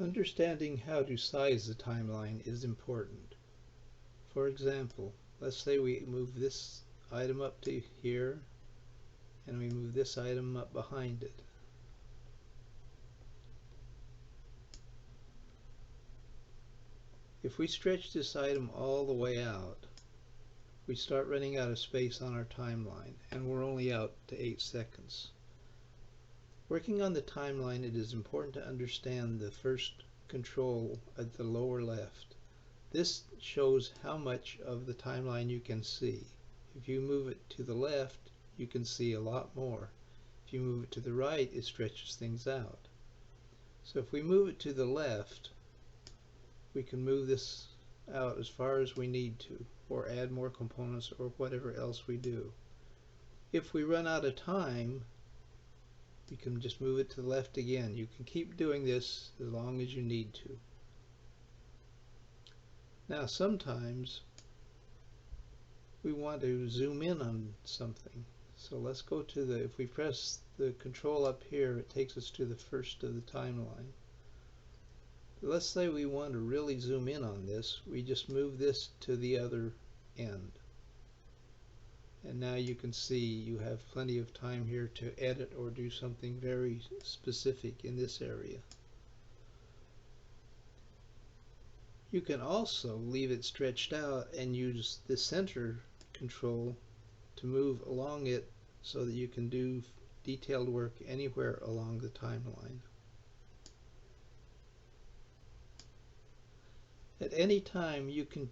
Understanding how to size the timeline is important. For example, let's say we move this item up to here and we move this item up behind it. If we stretch this item all the way out, we start running out of space on our timeline, and we're only out to 8 seconds. Working on the timeline, it is important to understand the first control at the lower left. This shows how much of the timeline you can see. If you move it to the left, you can see a lot more. If you move it to the right, it stretches things out. So if we move it to the left, we can move this out as far as we need to, or add more components, or whatever else we do. If we run out of time, you can just move it to the left again. You can keep doing this as long as you need to. Now sometimes we want to zoom in on something. So let's go to the, if we press the control up here, it takes us to the first of the timeline. Let's say we want to really zoom in on this. We just move this to the other end. And now you can see you have plenty of time here to edit or do something very specific in this area. You can also leave it stretched out and use the center control to move along it so that you can do detailed work anywhere along the timeline. At any time you can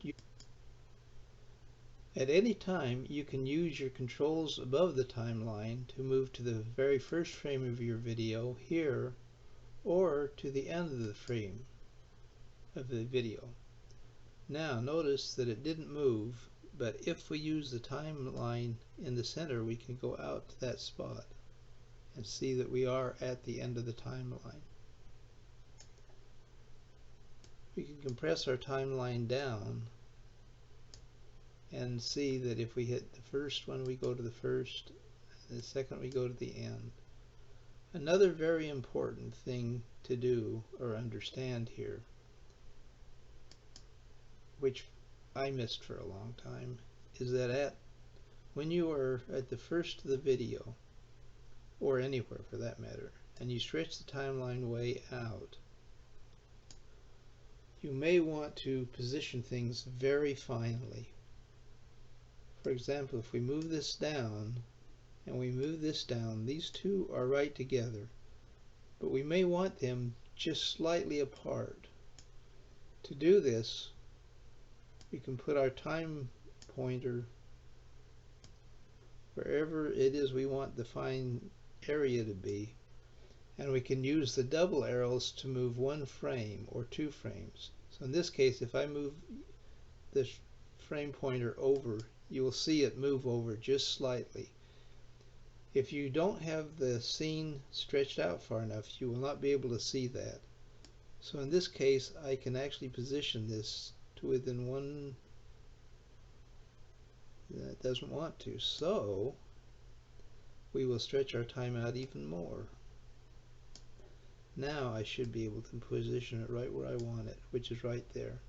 use your controls above the timeline to move to the very first frame of your video here, or to the end of the frame of the video. Now notice that it didn't move, but if we use the timeline in the center, we can go out to that spot and see that we are at the end of the timeline. We can compress our timeline down and see that if we hit the first one, we go to the first, and the second we go to the end. Another very important thing to do or understand here, which I missed for a long time, is that when you are at the first of the video, or anywhere for that matter, and you stretch the timeline way out, you may want to position things very finely. For example, if we move this down and we move this down, these two are right together, but we may want them just slightly apart. To do this, we can put our time pointer wherever it is we want the fine area to be, and we can use the double arrows to move one frame or 2 frames. So in this case, if I move this frame pointer over, you will see it move over just slightly. If you don't have the scene stretched out far enough, you will not be able to see that. So in this case, I can actually position this to within one. That doesn't want to, so we will stretch our time out even more. Now I should be able to position it right where I want it, which is right there.